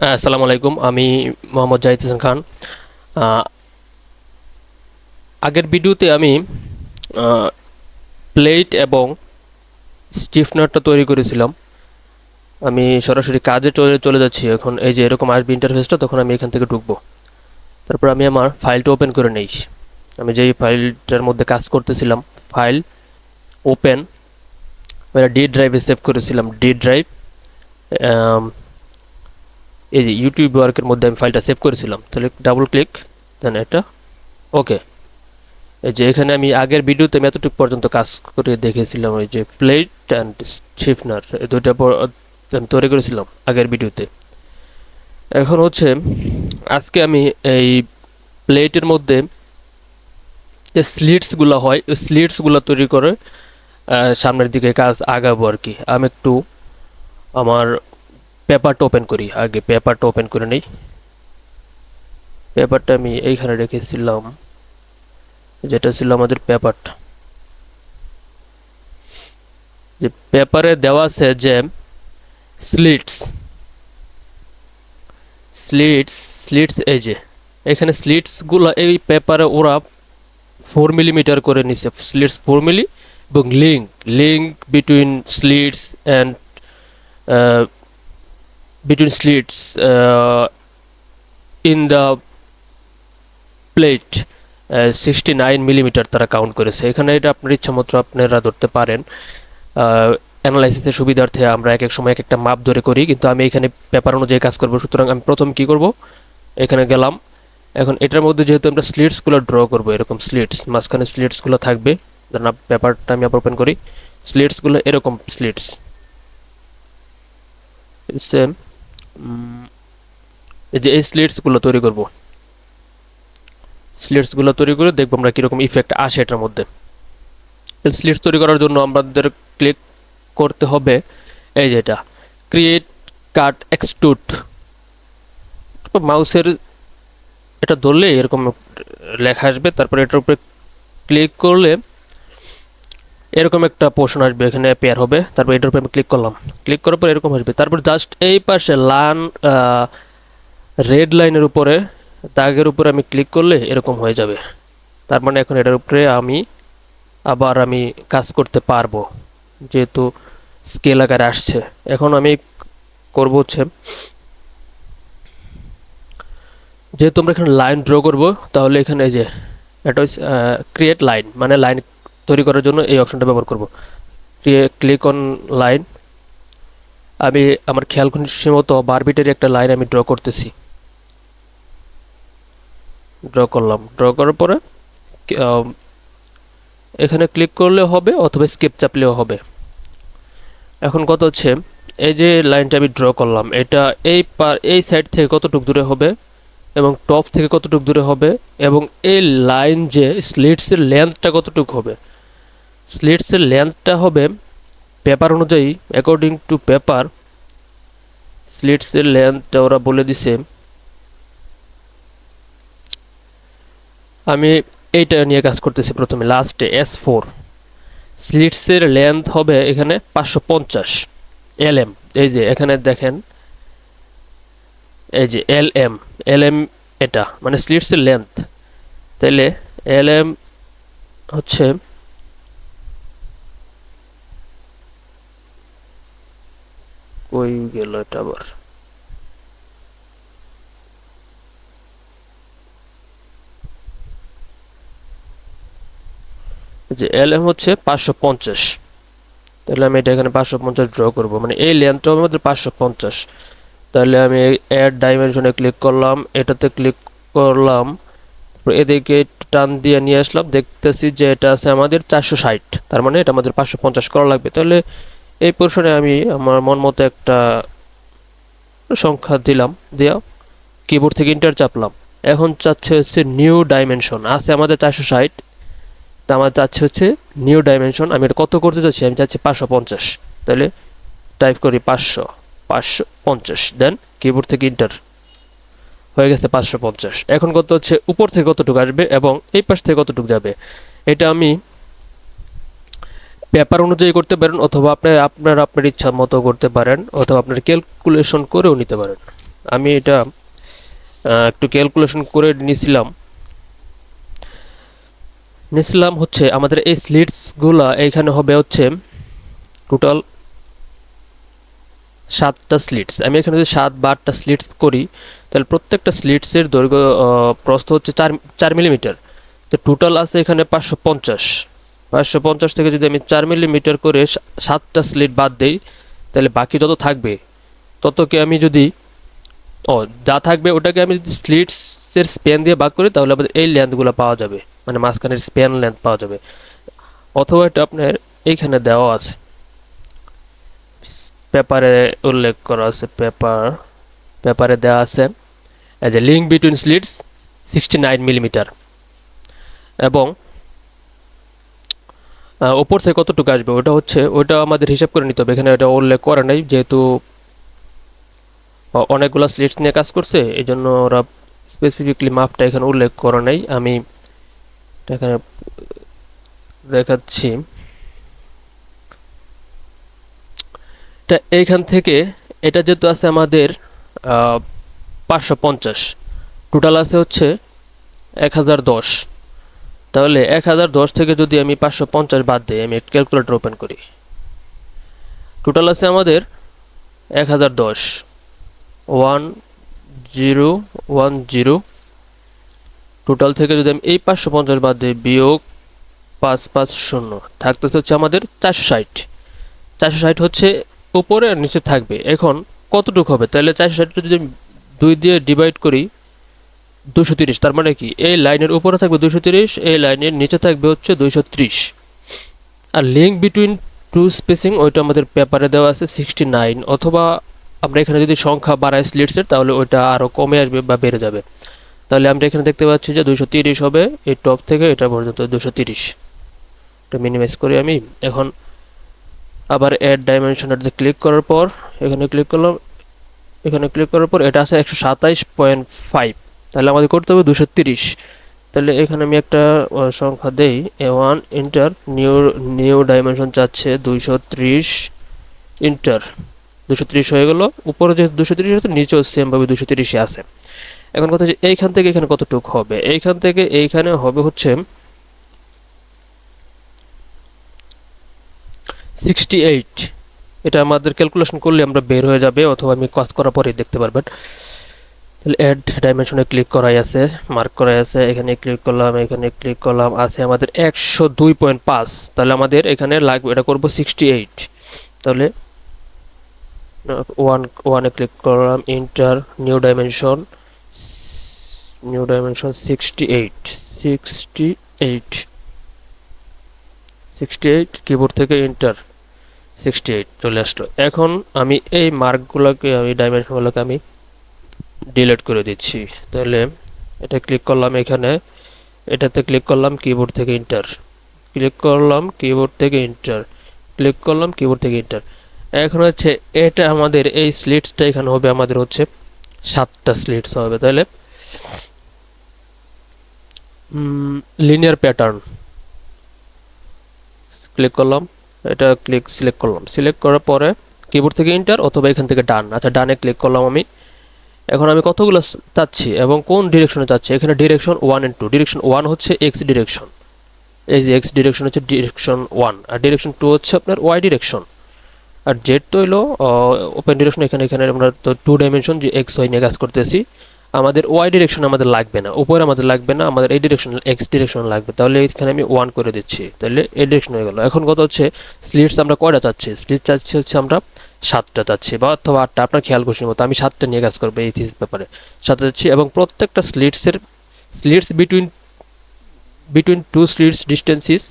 আসসালামু আলাইকুম। আমি মোহাম্মদ জাহিদ হাসান খান। আহ, আগের ভিডিওতে আমি প্লেট এবং স্টিফনারটা তৈরি করেছিলাম। আমি সরাসরি কাজে চলে চলে যাচ্ছি এখন। এই যে এরকম আসবে ইন্টারফেসটা, তখন আমি এখান থেকে ঢুকবো। তারপর আমি আমার ফাইলটা ওপেন করে নেই। আমি যেই ফাইলটার মধ্যে কাজ করতেছিলাম, ফাইল ওপেন, ডি ড্রাইভে সেভ করেছিলাম, ডি ড্রাইভ। এই যে ইউটিউব ওয়ার্কের মধ্যে আমি ফাইলটা সেভ করেছিলাম, তাহলে ডাবল ক্লিক, দেন এটা ওকে। এই যে এখানে আমি আগের ভিডিওতে আমি এতটুকু পর্যন্ত কাজ করে দেখেছিলাম, ওই যে প্লেট অ্যান্ড স্টিফনার এই দুইটা আমি তৈরি করেছিলাম আগের ভিডিওতে। এখন হচ্ছে আজকে আমি এই প্লেটের মধ্যে যে স্লিটসগুলো হয়, ওই স্লিটসগুলো তৈরি করে সামনের দিকে কাজ আগাবো আর কি। আমি একটু আমার পেপারটা ওপেন করি, আগে পেপারটা ওপেন করে নিই। পেপারটা আমি এইখানে রেখেছিলাম, যেটা ছিল আমাদের পেপারটা। যে পেপারে দেওয়া আছে যে স্লিটস, স্লিটস স্লিটস এই যে এখানে স্লিটসগুলো এই পেপারে ওরা 4 মিলিমিটার করে নিছে, স্লিটস 4 মিলি, এবং link link between slits and between slits in the plate 69 millimetre তারা কাউন্ট করেছে এখানে। এটা আপনার ইচ্ছা মতো আপনারা ধরতে পারেন। অ্যানালাইসিসের সুবিধার্থে আমরা এক এক সময় এক একটা মাপ ধরে করি, কিন্তু আমি এখানে পেপার অনুযায়ী কাজ করবো। সুতরাং আমি প্রথম কি করব, এখানে গেলাম। এখন এটার মধ্যে যেহেতু আমরা স্লিটসগুলো ড্র করব, এরকম স্লিটস মাঝখানে স্লিটসগুলো থাকবে। ধরুন পেপারটা আমি আবার ওপেন করি, স্লিটসগুলো এরকম স্লিটস সেম। এই যে এই স্লিটসগুলো তৈরি করব, স্লিটসগুলো তৈরি করে দেখবো আমরা কীরকম ইফেক্ট আসে এটার মধ্যে। স্লিটস তৈরি করার জন্য আমাদের ক্লিক করতে হবে এই যেটা ক্রিয়েট কাট এক্সট্রুড। মাউসের এটা ধরলে এরকম লেখা আসবে, তারপরে এটার উপরে ক্লিক করলে এরকম একটা পোর্শন আসবে, এখানে পেয়ার হবে। তারপর এটার উপরে আমি ক্লিক করলাম, ক্লিক করার পর এরকম আসবে। তারপর জাস্ট এই পাশে রেড লাইনের উপরে দাগের উপরে আমি ক্লিক করলে এরকম হয়ে যাবে। তার মানে এখন এটার উপরে আমি কাজ করতে পারবো, যেহেতু স্কেল আকারে আসছে। এখন আমি করব হচ্ছে, যেহেতু আমরা এখানে লাইন ড্র করব, তাহলে এখানে এই যে এটা ক্রিয়েট লাইন, মানে লাইন তৈরি করার জন্য এই অপশনটা ব্যবহার করব। Click on line. আমি আমার খেয়াল খুশি মতো বারবিটের একটা লাইন আমি ড্র করতেছি। ড্র করলাম, ড্র করার পরে এখানে ক্লিক করলে হবে অথবা স্কেপ চাপলেও হবে। এখন কত হচ্ছে, এই যে লাইনটা আমি ড্র করলাম, এটা এই সাইড থেকে কতটুকু দূরে হবে এবং টপ থেকে কতটুকু দূরে হবে, এবং এই লাইন যে স্লিটসের লেন্থটা কতটুকু হবে। স্লিটসের লেন্থটা হবে পেপার অনুযায়ী, অ্যাকর্ডিং টু পেপার স্লিটসের লেন্থটা ওরা বলে দিছে। আমি এইটা নিয়ে কাজ করতেছি। প্রথমে লাস্টে S4 স্লিটসের লেন্থ হবে এখানে 550 LM। এই যে এখানে দেখেন, এই যে LM এটা মানে স্লিটসের লেন্থ। তাইলে LM হচ্ছে কই গেল এটা আবার, যে LM হচ্ছে 550। তাহলে আমি এটা এখানে 550 ড্র করব, মানে এই লেন্থটা হবে আমাদের 550। তাহলে আমি অ্যাড ডাইমেনশনে ক্লিক করলাম, এটাতে ক্লিক করলাম, এদিকে টান দিয়ে নিয়ে আসলাম, দেখতেছি যে এটা আছে আমাদের 460। তার মানে এটা আমাদের 550 করা লাগবে। তাহলে এই পোর্শনে আমি আমার মন মতো একটা সংখ্যা দিলাম, দিয়া কিবোর্ড থেকে ইন্টার চাপলাম। এখন চাচ্ছে হচ্ছে নিউ ডাইমেনশন, আছে আমাদের 460, তা আমার চাচ্ছে হচ্ছে নিউ ডাইমেনশন। আমি এটা কত করতে চাচ্ছি, আমি চাচ্ছি 550। তাহলে টাইপ করি 550, দেন কিবোর্ড থেকে ইন্টার, হয়ে গেছে 550। এখন কত হচ্ছে উপর থেকে কতটুকু আসবে এবং এই পাশ থেকে কতটুকু যাবে, এটা আমি পেপার অনুযায়ী করতে পারেন, অথবা আপনার ইচ্ছা মতো করতে পারেন, অথবা আপনার ক্যালকুলেশন করেও নিতে পারেন। আমি এটা একটু ক্যালকুলেশন করে নিছিলাম হচ্ছে আমাদের এই স্লিটসগুলা এইখানে হবে হচ্ছে টোটাল 7টা স্লিটস। আমি এখানে যদি 7 বা 8টা স্লিটস করি তাহলে প্রত্যেকটা স্লিটসের দৈর্ঘ্য প্রস্থ হচ্ছে 4 মিলিমিটার। তো টোটাল আছে এখানে 550 থেকে যদি আমি 4 মিলিমিটার করে 7টা স্লিট বাদ দেই তাহলে বাকি যত থাকবে ততকে আমি যদি যা থাকবে ওটাকে আমি যদি স্লিটসের স্প্যান দিয়ে ভাগ করি তাহলে আমাদের এই লেন্থগুলো পাওয়া যাবে, মানে মাঝখানের স্প্যান লেন্থ পাওয়া যাবে। অথবা এটা আপনার এইখানে দেওয়া আছে, পেপারে উল্লেখ করা আছে, পেপারে দেওয়া আছে as a link between slits 69 millimetre. এবং ওপর থেকে কতটুকু আসবে ওটা আমাদের হিসাব করে নিতে হবে, এখানে এটা উল্লেখ করা নাই যেহেতু অনেকগুলো স্লিটস নিয়ে কাজ করছে, এই জন্য ওরা স্পেসিফিকলি মাপটা এখানে উল্লেখ করা নাই। আমি এখানে দেখাচ্ছি। এইখান থেকে এটা যেহেতু আছে আমাদের 550, টোটাল আছে হচ্ছে 1010। তাহলে 1010 থেকে যদি আমি 550 বাদ দিই, আমি ক্যালকুলেটর ওপেন করি, টোটাল আছে আমাদের 1010 1010। টোটাল থেকে যদি আমি এই 550 বাদ দিই বিয়োগ 550 থাকতেছে হচ্ছে আমাদের 460। 460 হচ্ছে উপরে আর নিচে থাকবে। এখন কতটুকু হবে তাহলে 460 যদি আমি 2 দিয়ে ডিভাইড করি 230, তার মানে কি এই লাইনের উপরে থাকবে 230, এই লাইনের নিচে থাকবে হচ্ছে 230। আর লিঙ্ক বিটুইন টু স্পেসিং ওইটা আমাদের পেপারে দেওয়া আছে 69, অথবা আমরা এখানে যদি সংখ্যা বাড়াই স্লিটসের তাহলে ওইটা আরও কমে আসবে বা বেড়ে যাবে। তাহলে আমরা এখানে দেখতে পাচ্ছি যে 230 হবে, এই টপ থেকে এটা পর্যন্ত 230। এটা মিনিমাইজ করি আমি। এখন আবার অ্যাড ডাইমেনশনটাতে ক্লিক করার পর এখানে ক্লিক করলাম, এখানে ক্লিক করার পর এটা আছে 127.5, তাহলে আমাদের করতে হবে 230। তাহলে এখানে আমি একটা সংখ্যা দেই, A1 ইন্টার নিউ ডাইমেনশন চাচ্ছে 230 ইন্টার 230 হয়ে গেল। উপরে যেহেতু 230 আছে নিচেও সেম ভাবে 230 আছে। এখন কথা হচ্ছে এইখান থেকে এখানে কতটুকু হবে, এইখান থেকে এইখানে হবে হচ্ছে 68। এটা আমাদের ক্যালকুলেশন করলে আমরা বের হয়ে যাবে, অথবা আমি কাজ করার পরেই দেখতে পারবেন। তাহলে অ্যাড ডাইমেনশনে ক্লিক করাই আছে, মার্ক করাই আছে, এখানে ক্লিক করলাম, এখানে ক্লিক করলাম, আছে আমাদের 102.5। তাহলে আমাদের এখানে লাগবে, এটা করব 68। তাহলে ওয়ানে ক্লিক করলাম, ইন্টার নিউ ডাইমেনশন 68 কিবোর্ড থেকে ইন্টার 68 চলে আসলো। এখন আমি এই মার্কগুলোকে, আমি ডাইমেনশনগুলোকে আমি ডিলিট করে দিচ্ছি। তাহলে এটা ক্লিক করলাম, এখানে এটাতে ক্লিক করলাম, কিবোর্ড থেকে ইন্টার, ক্লিক করলাম, কিবোর্ড থেকে ইন্টার, ক্লিক করলাম, কিবোর্ড থেকে ইন্টার। এখন হচ্ছে এটা আমাদের এই স্লিটসটা এখানে হবে আমাদের হচ্ছে 7টা স্লিটস হবে। তাহলে লিনিয়ার প্যাটার্ন ক্লিক করলাম, এটা সিলেক্ট করলাম, সিলেক্ট করার পরে কিবোর্ড থেকে ইন্টার অথবা এখান থেকে ডান। আচ্ছা, ডানে ক্লিক করলাম আমি। এখন আমি কতগুলো চাচ্ছি এবং কোন ডিরেকশনে চাচ্ছি, এখানে ডিরেকশন 1 and 2। ডিরেকশন 1 হচ্ছে এক্স ডিরেকশন, এই যে এক্স ডিরেকশন হচ্ছে ডিরেকশন 1, আর ডিরেকশন 2 হচ্ছে আপনার ওয়াই ডিরেকশন। আর জেড তো হলো ওপেন ডিরেকশন। এখানে আমরা তো 2 ডাইমেনশন যে এক্স ওয়াই নিয়ে কাজ করতেছি, আমাদের ওয়াই ডিরেকশন আমাদের লাগবে না, উপরে আমাদের লাগবে না, আমাদের এই ডিরেকশন এক্স ডিরেকশন লাগবে। তাহলে এখানে আমি 1 করে দিচ্ছি, তাহলে এই ডিরেকশন হয়ে গেল। এখন কত হচ্ছে স্লিটস আমরা কয়টা চাচ্ছি, স্লিট চাচ্ছি হচ্ছে আমরা 7টা চাচ্ছি বা অথবা 8টা, আপনার খেয়াল খুশির মতো। আমি 7টা নিয়ে কাজ করবো এই থিস ব্যাপারে, 7টা চাচ্ছি। এবং প্রত্যেকটা slits between two slits distance is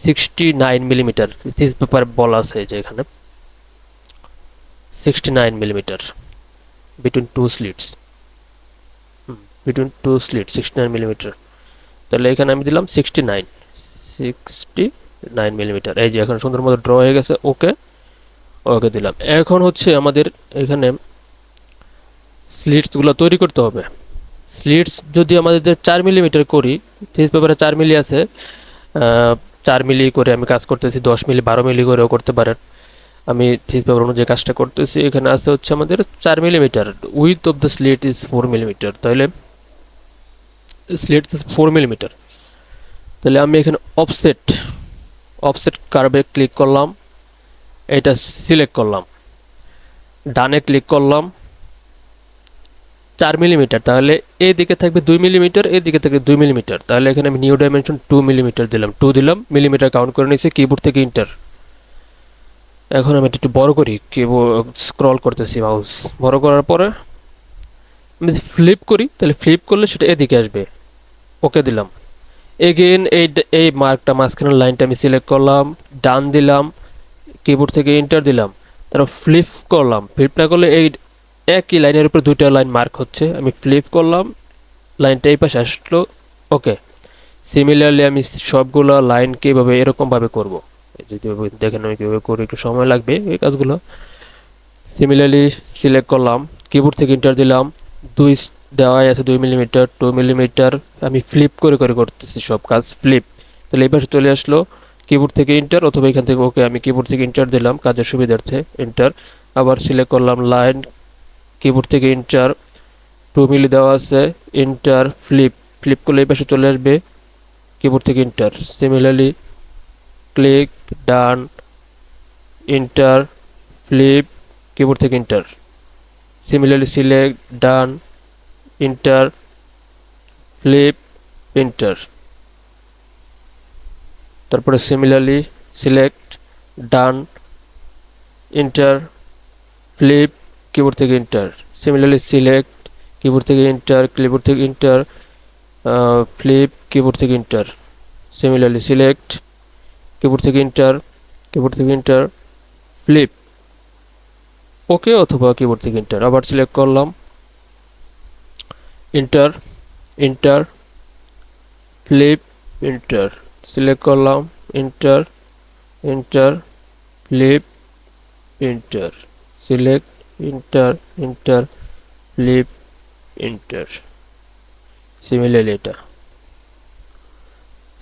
69 millimetre. This ব্যাপারে বলা আছে যে এখানে 69 millimetre between two slits, 69 millimetre. তাহলে এখানে আমি দিলাম 69 মিলিমিটার। এই যে এখন সুন্দর মতো ড্র হয়ে গেছে, ওকে ওকে দিলাম। এখন হচ্ছে আমাদের এখানে স্লিটসগুলো তৈরি করতে হবে। স্লিটস যদি আমাদের 4 মিলিমিটার করি, থিস পেপারে 4 মিলি আছে, 4 মিলি করে আমি কাজ করতেছি, 10 মিলি 12 মিলি করেও করতে পারেন। আমি থিস পেপার অনুযায়ী কাজটা করতেছি। এখানে আছে হচ্ছে আমাদের 4 millimetre, with of the slit is 4 millimetre, তাহলে স্লিট 4 মিলিমিটার। তাহলে আমি এখানে অফসেট অফসেট কার্ভে ক্লিক করলাম, এটা সিলেক্ট করলাম, ডানে ক্লিক করলাম, 4 মিলিমিটার, তাহলে এই দিকে থাকবে 2 মিলিমিটার, এই দিকে থাকবে 2 মিলিমিটার, তাহলে এখানে আমি নিউ ডাইমেনশন 2 মিলিমিটার দিলাম, 2 দিলাম, মিলিমিটার কাউন্ট করে নিয়েছি, কিবোর্ড থেকে ইন্টার। এখন আমি এটা একটু বড় করি, কিবোর্ড স্ক্রল করতেছি মাউস, বড় করার পরে আমি যদি ফ্লিপ করি, তাহলে ফ্লিপ করলে সেটা এদিকে আসবে, ওকে দিলাম। এগেইন এই মার্কটা মাঝখানের লাইনটা আমি সিলেক্ট করলাম, ডান দিলাম, কিবোর্ড থেকে ইন্টার দিলাম, তারপর ফ্লিপ করলাম, ফ্লিপ না করলে এই একই লাইনের উপর দুইটা লাইন মার্ক হচ্ছে, আমি ফ্লিপ করলাম, লাইনটা এই পাশে আসলো, ওকে। সিমিলারলি আমি সবগুলো লাইনকে এভাবে এরকমভাবে করব, যদি দেখেন আমি কীভাবে করি, একটু সময় লাগবে এই কাজগুলো। সিমিলারলি সিলেক্ট করলাম, কিবোর্ড থেকে ইন্টার দিলাম, দুই দেওয়াই আছে 2 মিলিমিটার, 2 মিলিমিটার, আমি ফ্লিপ করে করে করতেছি সব কাজ, ফ্লিপ, তাহলে এই পাশে চলে আসলো, কিবোর্ড থেকে ইন্টার অথবা এখান থেকে ওকে, আমি কিবোর্ড থেকে ইন্টার দিলাম কাজের সুবিধার্থে, ইন্টার। আবার সিলেক্ট করলাম লাইন, কিবোর্ড থেকে ইন্টার, 2 মিলি দেওয়া আছে, ইন্টার, ফ্লিপ, ফ্লিপ করলে এই পাশে চলে আসবে, কিবোর্ড থেকে enter. Similarly click, done, enter, flip, keyboard থেকে enter. Similarly select, done, enter, flip, enter. তারপরে similarly select, done, enter, flip, keyboard থেকে ইন্টার। সিমিলারলি সিলেক্ট, কিবোর্ড থেকে ইন্টার, কিবোর্ড থেকে ইন্টার, ফ্লিপ, কিবোর্ড থেকে ইন্টার। সিমিলারলি সিলেক্ট, কিবোর্ড থেকে enter, keyboard থেকে enter, flip, okay অথবা keyboard থেকে enter. আবার সিলেক্ট করলাম, enter, enter, flip, enter, select করলাম, enter, enter, flip, enter, select, enter, enter, flip, inter. Similarly এটা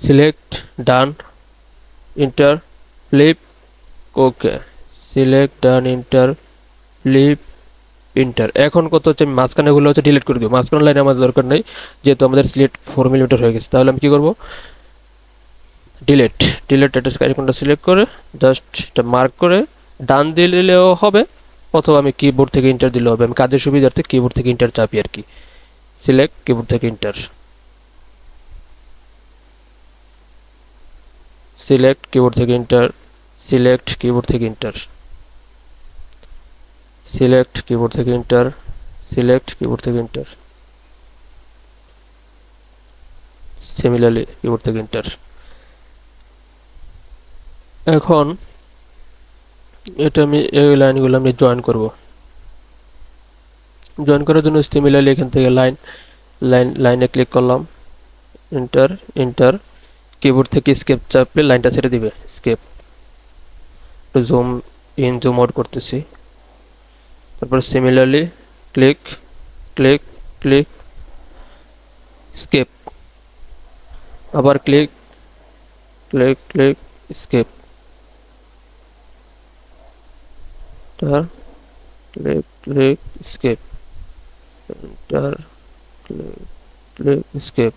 সিলেক্ট, ডান, ইন্টার, ফ্লিপ, ওকে, select, done, enter, flip, inter. এখন কত হচ্ছে, আমি মাঝখানেগুলো হচ্ছে ডিলিট করে দিব, মাঝখানে লাইন আমাদের দরকার নেই, যেহেতু আমাদের স্লিট 4 মিলিমিটার হয়ে গেছে। তাহলে আমি কি করব, ডিলিট, ডিলিট এটা আইকনটা সিলেক্ট করে জাস্ট এটা মার্ক করে ডান দিলেও হবে, অথবা আমি কিবোর্ড থেকে ইন্টার দিলেও হবে, আমি কাজের সুবিধার্থে কিবোর্ড থেকে ইন্টার চাপি আর কি। সিলেক্ট, কিবোর্ড থেকে ইন্টার, সিলেক্ট, কিবোর্ড থেকে ইন্টার, সিলেক্ট, কিবোর্ড থেকে ইন্টার, সিলেক্ট, কিবোর্ড থেকে ইন্টার, সিলেক্ট, কিবোর্ড থেকে ইন্টার, সিমিলারলি কিবোর্ড থেকে ইন্টার। এখন এটা আমি এই লাইনগুলো আমি জয়েন করব, জয়েন করার জন্য সিমিলারলি এখান থেকে লাইনে ক্লিক করলাম, ইন্টার, ইন্টার, কিবোর্ড থেকে স্কেপ চাপলে লাইনটা ছেড়ে দিবে, স্কেপ, একটু জুম ইন জুম আউট করতেছি। তারপর similarly click, click, click, escape, আবার click, click, click, escape, enter, click, click, escape, enter, click, click, escape,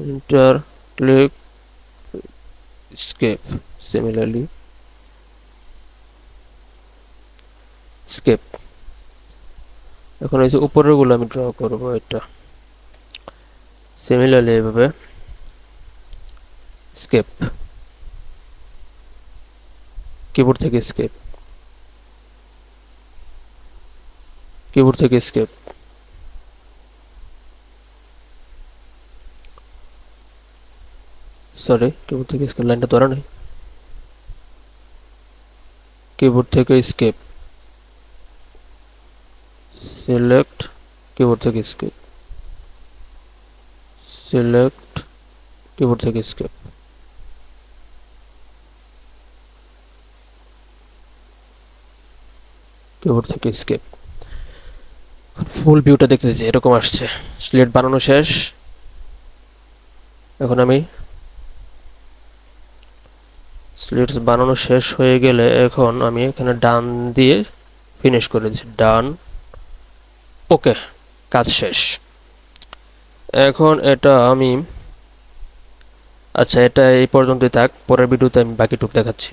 enter, click, escape, similarly escape. এখন এই যে উপরের গুলো আমি ড্র করব, এটা সিমিলারলি এভাবে স্কেপ, কিবোর্ড থেকে স্কেপ, কিবোর্ড থেকে স্কেপ, সরি কিবোর্ড থেকে স্কেপ, লাইনটা ধরা নেই, কিবোর্ড থেকে স্কেপ, সিলেক্ট, কিবোর্ড থেকে স্কেপ, সিলেক্ট, কিবোর্ড থেকে স্কেপ, কিবোর্ড থেকে স্কেপ। ফুল ভিউটা দেখতেছি এরকম আসছে, স্লেট বানানো শেষ। এখন আমি স্লিটস বানানো শেষ হয়ে গেলে এখন আমি এখানে ডান দিয়ে ফিনিশ করে দিচ্ছি, ডান। ওকে, কাজ শেষ। এখন এটা আমি, আচ্ছা এটা এই পর্যন্তই থাক, পরের ভিডিওতে আমি বাকিটুকু দেখাচ্ছি।